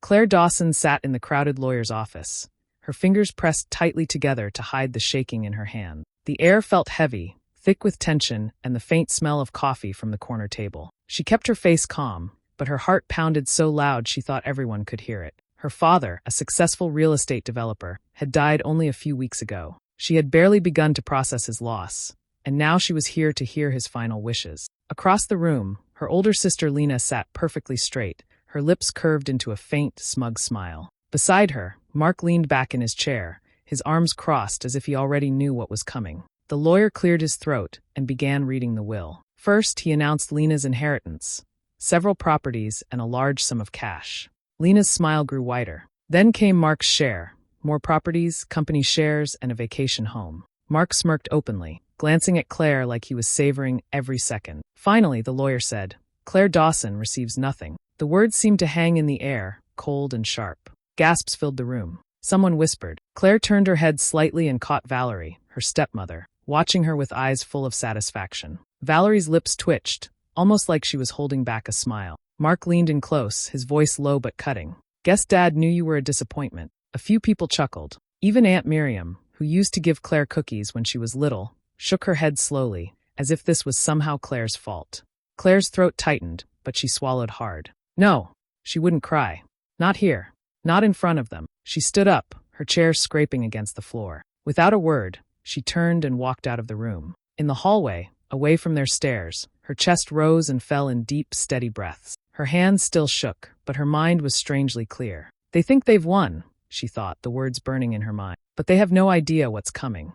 Claire Dawson sat in the crowded lawyer's office, her fingers pressed tightly together to hide the shaking in her hand. The air felt heavy, thick with tension and the faint smell of coffee from the corner table. She kept her face calm, but her heart pounded so loud she thought everyone could hear it. Her father, a successful real estate developer, had died only a few weeks ago. She had barely begun to process his loss, and now she was here to hear his final wishes. Across the room, her older sister Lena sat perfectly straight, her lips curved into a faint, smug smile. Beside her, Mark leaned back in his chair, his arms crossed as if he already knew what was coming. The lawyer cleared his throat and began reading the will. First, he announced Lena's inheritance, several properties and a large sum of cash. Lena's smile grew wider. Then came Mark's share, more properties, company shares, and a vacation home. Mark smirked openly, glancing at Claire like he was savoring every second. Finally, the lawyer said, "Claire Dawson receives nothing." The words seemed to hang in the air, cold and sharp. Gasps filled the room. Someone whispered. Claire turned her head slightly and caught Valerie, her stepmother, watching her with eyes full of satisfaction. Valerie's lips twitched, almost like she was holding back a smile. Mark leaned in close, his voice low but cutting. "Guess Dad knew you were a disappointment." A few people chuckled. Even Aunt Miriam, who used to give Claire cookies when she was little, shook her head slowly, as if this was somehow Claire's fault. Claire's throat tightened, but she swallowed hard. No, she wouldn't cry. Not here. Not in front of them. She stood up, her chair scraping against the floor. Without a word, she turned and walked out of the room. In the hallway, away from their stares, her chest rose and fell in deep, steady breaths. Her hands still shook, but her mind was strangely clear. They think they've won, she thought, the words burning in her mind. But they have no idea what's coming.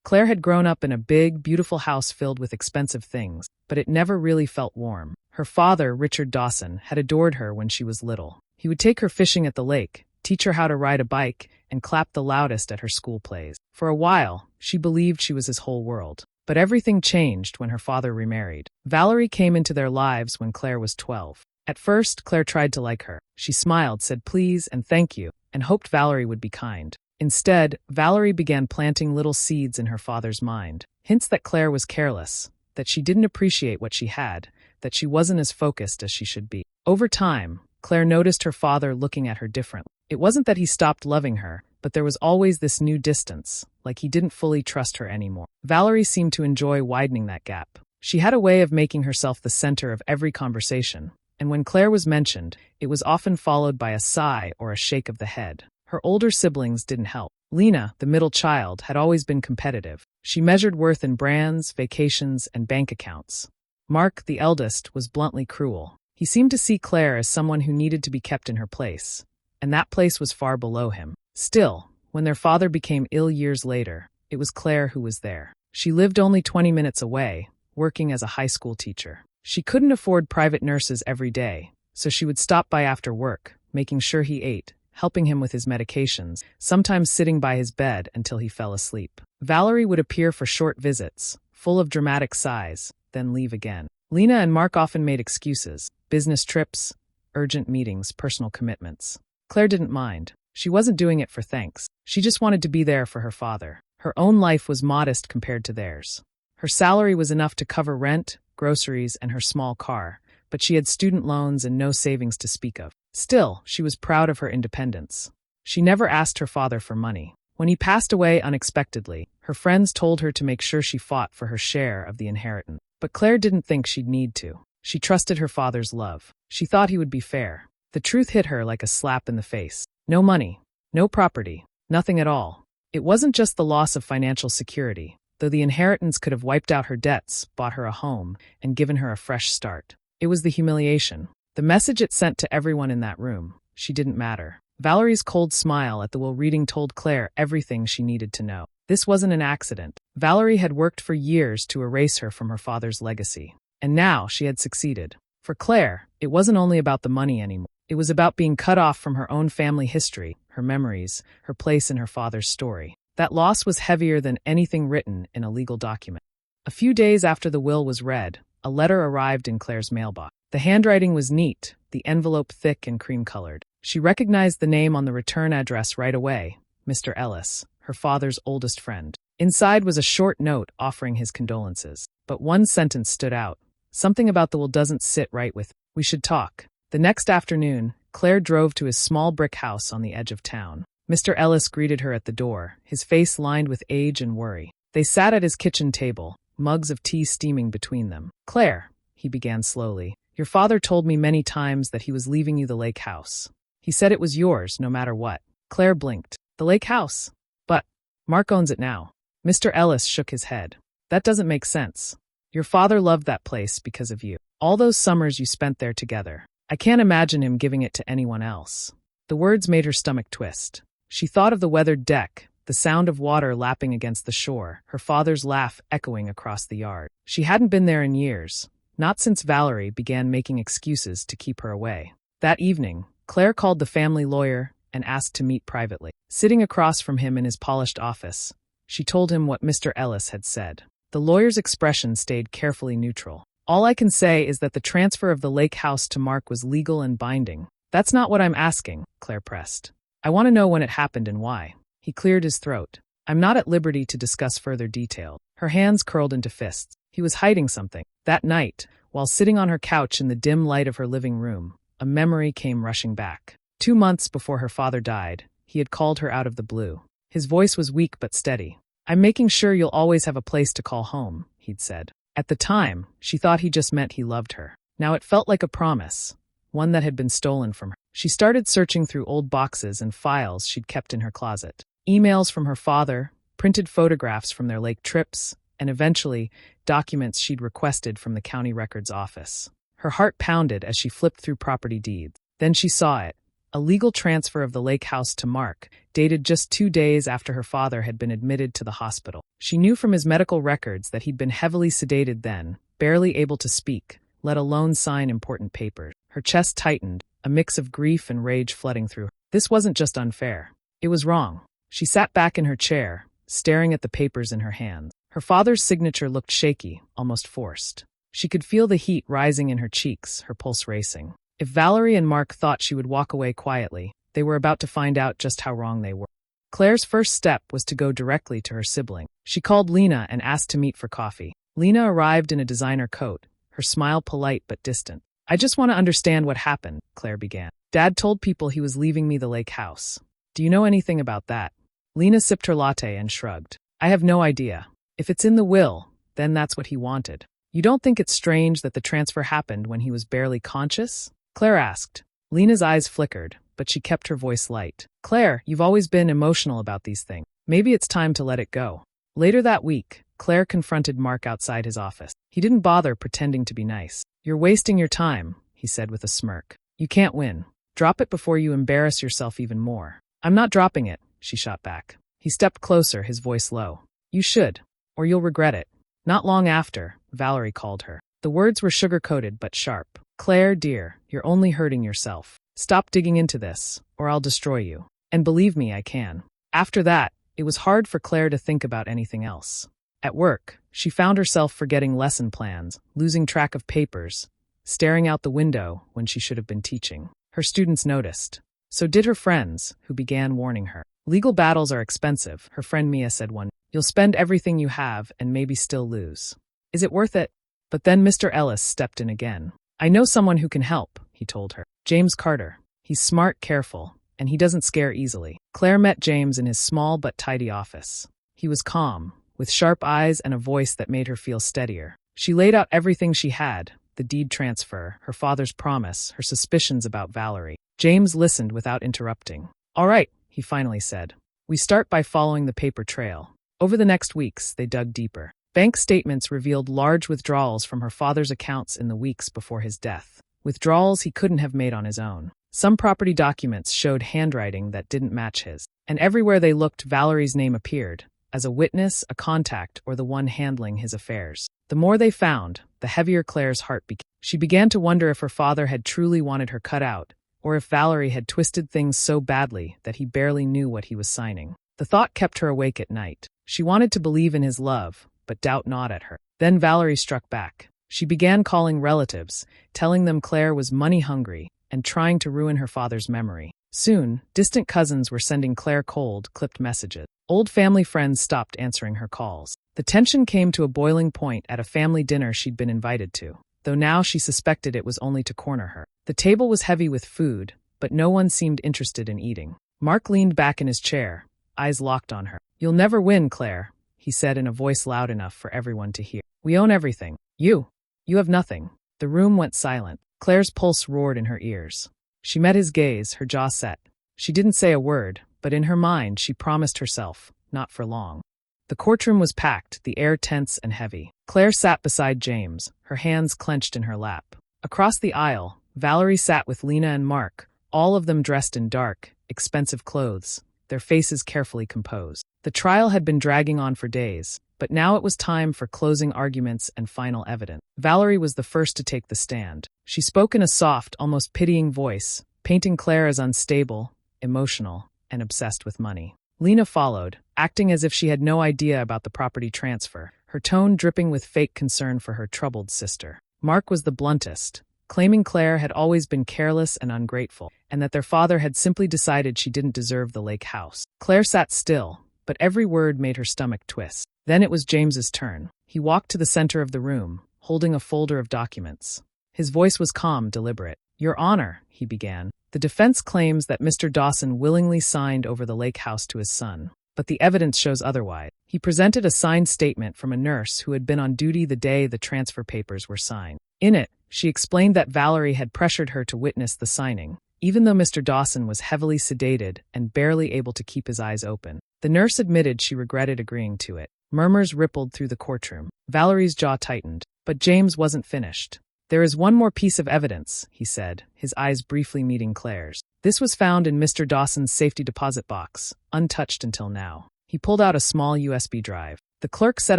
Claire had grown up in a big, beautiful house filled with expensive things, but it never really felt warm. Her father, Richard Dawson, had adored her when she was little. He would take her fishing at the lake, teach her how to ride a bike, and clap the loudest at her school plays. For a while, she believed she was his whole world. But everything changed when her father remarried. Valerie came into their lives when Claire was 12. At first, Claire tried to like her. She smiled, said please and thank you, and hoped Valerie would be kind. Instead, Valerie began planting little seeds in her father's mind. Hints that Claire was careless, that she didn't appreciate what she had, that she wasn't as focused as she should be. Over time, Claire noticed her father looking at her differently. It wasn't that he stopped loving her, but there was always this new distance, like he didn't fully trust her anymore. Valerie seemed to enjoy widening that gap. She had a way of making herself the center of every conversation, and when Claire was mentioned, it was often followed by a sigh or a shake of the head. Her older siblings didn't help. Lena, the middle child, had always been competitive. She measured worth in brands, vacations, and bank accounts. Mark, the eldest, was bluntly cruel. He seemed to see Claire as someone who needed to be kept in her place, and that place was far below him. Still, when their father became ill years later, it was Claire who was there. She lived only 20 minutes away, working as a high school teacher. She couldn't afford private nurses every day, so she would stop by after work, making sure he ate, helping him with his medications, sometimes sitting by his bed until he fell asleep. Valerie would appear for short visits, full of dramatic sighs, then leave again. Lena and Mark often made excuses: business trips, urgent meetings, personal commitments. Claire didn't mind. She wasn't doing it for thanks. She just wanted to be there for her father. Her own life was modest compared to theirs. Her salary was enough to cover rent, groceries, and her small car, but she had student loans and no savings to speak of. Still, she was proud of her independence. She never asked her father for money. When he passed away unexpectedly, her friends told her to make sure she fought for her share of the inheritance. But Claire didn't think she'd need to. She trusted her father's love. She thought he would be fair. The truth hit her like a slap in the face. No money, no property, nothing at all. It wasn't just the loss of financial security, though the inheritance could have wiped out her debts, bought her a home, and given her a fresh start. It was the humiliation. The message it sent to everyone in that room. She didn't matter. Valerie's cold smile at the will reading told Claire everything she needed to know. This wasn't an accident. Valerie had worked for years to erase her from her father's legacy. And now she had succeeded. For Claire, it wasn't only about the money anymore. It was about being cut off from her own family history, her memories, her place in her father's story. That loss was heavier than anything written in a legal document. A few days after the will was read, a letter arrived in Claire's mailbox. The handwriting was neat, the envelope thick and cream-colored. She recognized the name on the return address right away, Mr. Ellis, her father's oldest friend. Inside was a short note offering his condolences. But one sentence stood out. Something about the will doesn't sit right with me. We should talk. The next afternoon, Claire drove to his small brick house on the edge of town. Mr. Ellis greeted her at the door, his face lined with age and worry. They sat at his kitchen table, mugs of tea steaming between them. "Claire," he began slowly, "your father told me many times that he was leaving you the lake house. He said it was yours, no matter what." Claire blinked. "The lake house? But Mark owns it now." Mr. Ellis shook his head. "That doesn't make sense. Your father loved that place because of you. All those summers you spent there together. I can't imagine him giving it to anyone else." The words made her stomach twist. She thought of the weathered deck, the sound of water lapping against the shore, her father's laugh echoing across the yard. She hadn't been there in years, not since Valerie began making excuses to keep her away. That evening, Claire called the family lawyer and asked to meet privately. Sitting across from him in his polished office, she told him what Mr. Ellis had said. The lawyer's expression stayed carefully neutral. "All I can say is that the transfer of the lake house to Mark was legal and binding." "That's not what I'm asking," Claire pressed. "I want to know when it happened and why." He cleared his throat. "I'm not at liberty to discuss further detail." Her hands curled into fists. He was hiding something. That night, while sitting on her couch in the dim light of her living room, a memory came rushing back. 2 months before her father died, he had called her out of the blue. His voice was weak but steady. "I'm making sure you'll always have a place to call home," he'd said. At the time, she thought he just meant he loved her. Now it felt like a promise, one that had been stolen from her. She started searching through old boxes and files she'd kept in her closet. Emails from her father, printed photographs from their lake trips, and eventually, documents she'd requested from the county records office. Her heart pounded as she flipped through property deeds. Then she saw it. A legal transfer of the lake house to Mark, dated just 2 days after her father had been admitted to the hospital. She knew from his medical records that he'd been heavily sedated then, barely able to speak, let alone sign important papers. Her chest tightened, a mix of grief and rage flooding through her. This wasn't just unfair. It was wrong. She sat back in her chair, staring at the papers in her hands. Her father's signature looked shaky, almost forced. She could feel the heat rising in her cheeks, her pulse racing. If Valerie and Mark thought she would walk away quietly, they were about to find out just how wrong they were. Claire's first step was to go directly to her sibling. She called Lena and asked to meet for coffee. Lena arrived in a designer coat, her smile polite but distant. "I just want to understand what happened," Claire began. "Dad told people he was leaving me the lake house. Do you know anything about that?" Lena sipped her latte and shrugged. "I have no idea. If it's in the will, then that's what he wanted." "You don't think it's strange that the transfer happened when he was barely conscious?" Claire asked. Lena's eyes flickered, but she kept her voice light. "Claire, you've always been emotional about these things. Maybe it's time to let it go." Later that week, Claire confronted Mark outside his office. He didn't bother pretending to be nice. "You're wasting your time," he said with a smirk. "You can't win. Drop it before you embarrass yourself even more." "I'm not dropping it," she shot back. He stepped closer, his voice low. "You should, or you'll regret it." Not long after, Valerie called her. The words were sugar-coated but sharp. "Claire, dear, you're only hurting yourself. Stop digging into this, or I'll destroy you. And believe me, I can." After that, it was hard for Claire to think about anything else. At work, she found herself forgetting lesson plans, losing track of papers, staring out the window when she should have been teaching. Her students noticed. So did her friends, who began warning her. "Legal battles are expensive," her friend Mia said one. "You'll spend everything you have and maybe still lose. Is it worth it?" But then Mr. Ellis stepped in again. "I know someone who can help," he told her. "James Carter. He's smart, careful, and he doesn't scare easily." Claire met James in his small but tidy office. He was calm, with sharp eyes and a voice that made her feel steadier. She laid out everything she had, the deed transfer, her father's promise, her suspicions about Valerie. James listened without interrupting. "All right," he finally said. "We start by following the paper trail." Over the next weeks, they dug deeper. Bank statements revealed large withdrawals from her father's accounts in the weeks before his death. Withdrawals he couldn't have made on his own. Some property documents showed handwriting that didn't match his. And everywhere they looked, Valerie's name appeared, as a witness, a contact, or the one handling his affairs. The more they found, the heavier Claire's heart became. She began to wonder if her father had truly wanted her cut out, or if Valerie had twisted things so badly that he barely knew what he was signing. The thought kept her awake at night. She wanted to believe in his love, but doubt gnawed at her. Then Valerie struck back. She began calling relatives, telling them Claire was money-hungry and trying to ruin her father's memory. Soon, distant cousins were sending Claire cold, clipped messages. Old family friends stopped answering her calls. The tension came to a boiling point at a family dinner she'd been invited to, though now she suspected it was only to corner her. The table was heavy with food, but no one seemed interested in eating. Mark leaned back in his chair, eyes locked on her. "You'll never win, Claire," he said in a voice loud enough for everyone to hear. "We own everything. You have nothing." The room went silent. Claire's pulse roared in her ears. She met his gaze, her jaw set. She didn't say a word, but in her mind she promised herself, not for long. The courtroom was packed, the air tense and heavy. Claire sat beside James, her hands clenched in her lap. Across the aisle, Valerie sat with Lena and Mark, all of them dressed in dark, expensive clothes, their faces carefully composed. The trial had been dragging on for days, but now it was time for closing arguments and final evidence. Valerie was the first to take the stand. She spoke in a soft, almost pitying voice, painting Claire as unstable, emotional, and obsessed with money. Lena followed, acting as if she had no idea about the property transfer, her tone dripping with fake concern for her troubled sister. Mark was the bluntest, claiming Claire had always been careless and ungrateful, and that their father had simply decided she didn't deserve the lake house. Claire sat still, but every word made her stomach twist. Then it was James's turn. He walked to the center of the room, holding a folder of documents. His voice was calm, deliberate. "Your Honor," he began, "the defense claims that Mr. Dawson willingly signed over the lake house to his son, but the evidence shows otherwise." He presented a signed statement from a nurse who had been on duty the day the transfer papers were signed. In it, she explained that Valerie had pressured her to witness the signing, even though Mr. Dawson was heavily sedated and barely able to keep his eyes open. The nurse admitted she regretted agreeing to it. Murmurs rippled through the courtroom. Valerie's jaw tightened, but James wasn't finished. "There is one more piece of evidence," he said, his eyes briefly meeting Claire's. "This was found in Mr. Dawson's safety deposit box, untouched until now." He pulled out a small USB drive. The clerk set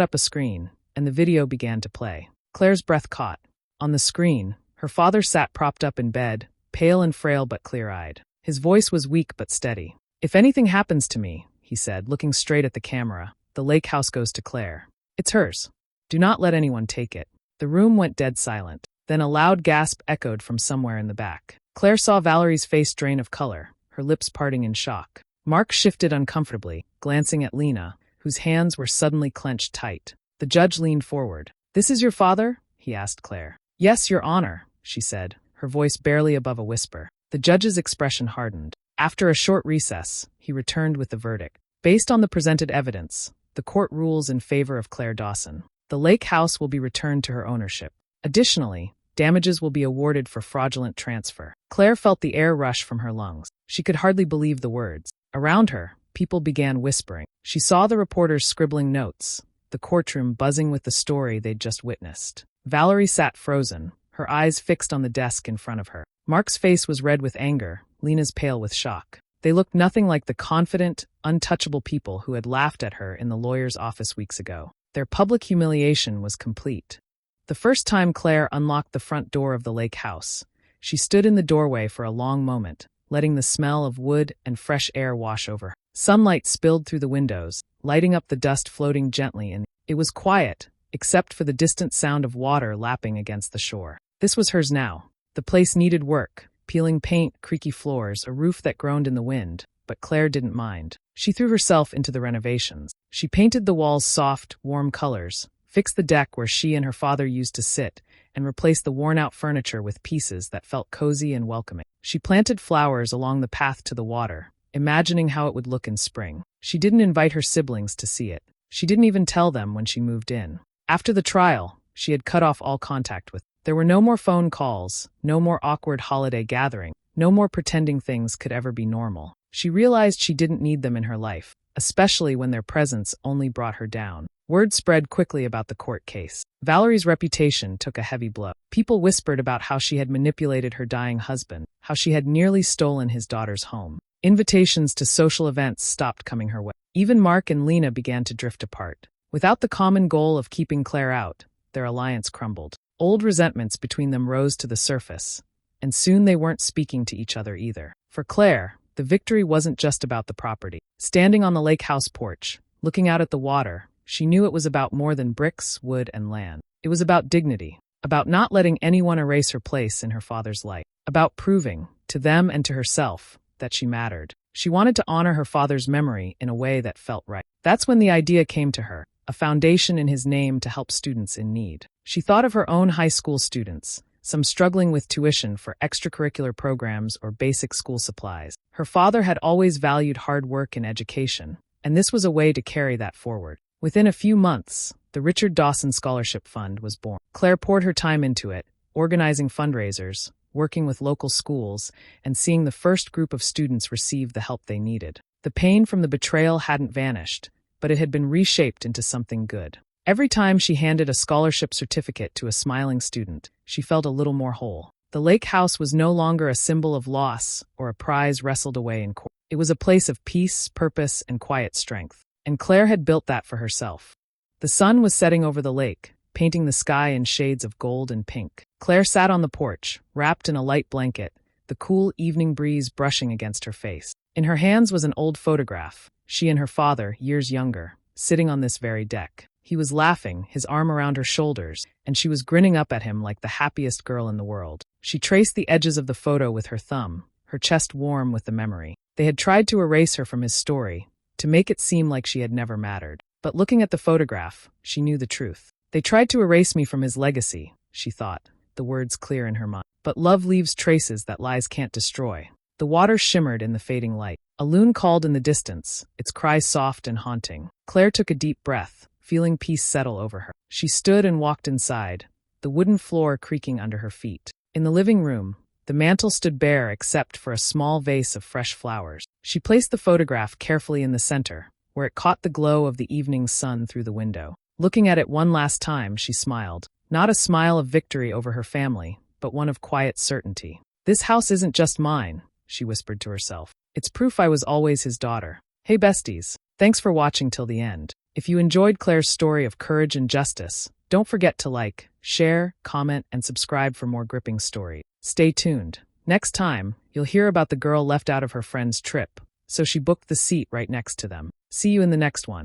up a screen, and the video began to play. Claire's breath caught. On the screen, her father sat propped up in bed, pale and frail but clear-eyed. His voice was weak but steady. "If anything happens to me," he said, looking straight at the camera, "the lake house goes to Claire. It's hers. Do not let anyone take it." The room went dead silent. Then a loud gasp echoed from somewhere in the back. Claire saw Valerie's face drain of color, her lips parting in shock. Mark shifted uncomfortably, glancing at Lena, whose hands were suddenly clenched tight. The judge leaned forward. "This is your father?" he asked Claire. "Yes, Your Honor," she said, her voice barely above a whisper. The judge's expression hardened. After a short recess, he returned with the verdict. "Based on the presented evidence, the court rules in favor of Claire Dawson. The lake house will be returned to her ownership. Additionally, damages will be awarded for fraudulent transfer." Claire felt the air rush from her lungs. She could hardly believe the words. Around her, people began whispering. She saw the reporters scribbling notes, the courtroom buzzing with the story they'd just witnessed. Valerie sat frozen, her eyes fixed on the desk in front of her. Mark's face was red with anger, Lena's pale with shock. They looked nothing like the confident, untouchable people who had laughed at her in the lawyer's office weeks ago. Their public humiliation was complete. The first time Claire unlocked the front door of the lake house, she stood in the doorway for a long moment, letting the smell of wood and fresh air wash over her. Sunlight spilled through the windows, lighting up the dust floating gently in. It was quiet, except for the distant sound of water lapping against the shore. This was hers now. The place needed work, peeling paint, creaky floors, a roof that groaned in the wind, but Claire didn't mind. She threw herself into the renovations. She painted the walls soft, warm colors, fixed the deck where she and her father used to sit, and replaced the worn-out furniture with pieces that felt cozy and welcoming. She planted flowers along the path to the water, imagining how it would look in spring. She didn't invite her siblings to see it. She didn't even tell them when she moved in. After the trial, she had cut off all contact with them. There were no more phone calls, no more awkward holiday gathering, no more pretending things could ever be normal. She realized she didn't need them in her life, especially when their presence only brought her down. Word spread quickly about the court case. Valerie's reputation took a heavy blow. People whispered about how she had manipulated her dying husband, how she had nearly stolen his daughter's home. Invitations to social events stopped coming her way. Even Mark and Lena began to drift apart. Without the common goal of keeping Claire out, their alliance crumbled. Old resentments between them rose to the surface, and soon they weren't speaking to each other either. For Claire, the victory wasn't just about the property. Standing on the lake house porch, looking out at the water, she knew it was about more than bricks, wood, and land. It was about dignity, about not letting anyone erase her place in her father's life, about proving, to them and to herself, that she mattered. She wanted to honor her father's memory in a way that felt right. That's when the idea came to her, a foundation in his name to help students in need. She thought of her own high school students, some struggling with tuition for extracurricular programs or basic school supplies. Her father had always valued hard work in education, and this was a way to carry that forward. Within a few months, the Richard Dawson Scholarship Fund was born. Claire poured her time into it, organizing fundraisers, working with local schools, and seeing the first group of students receive the help they needed. The pain from the betrayal hadn't vanished, but it had been reshaped into something good. Every time she handed a scholarship certificate to a smiling student, she felt a little more whole. The lake house was no longer a symbol of loss or a prize wrestled away in court. It was a place of peace, purpose, and quiet strength. And Claire had built that for herself. The sun was setting over the lake, painting the sky in shades of gold and pink. Claire sat on the porch, wrapped in a light blanket, the cool evening breeze brushing against her face. In her hands was an old photograph, she and her father, years younger, sitting on this very deck. He was laughing, his arm around her shoulders, and she was grinning up at him like the happiest girl in the world. She traced the edges of the photo with her thumb, her chest warm with the memory. They had tried to erase her from his story, to make it seem like she had never mattered. But looking at the photograph, she knew the truth. They tried to erase me from his legacy, she thought, the words clear in her mind. But love leaves traces that lies can't destroy. The water shimmered in the fading light. A loon called in the distance, its cry soft and haunting. Claire took a deep breath, feeling peace settle over her. She stood and walked inside, the wooden floor creaking under her feet. In the living room, the mantel stood bare except for a small vase of fresh flowers. She placed the photograph carefully in the center, where it caught the glow of the evening sun through the window. Looking at it one last time, she smiled. Not a smile of victory over her family, but one of quiet certainty. This house isn't just mine, she whispered to herself. It's proof I was always his daughter. Hey besties, thanks for watching till the end. If you enjoyed Claire's story of courage and justice, don't forget to like, share, comment, and subscribe for more gripping stories. Stay tuned. Next time, you'll hear about the girl left out of her friend's trip, so she booked the seat right next to them. See you in the next one.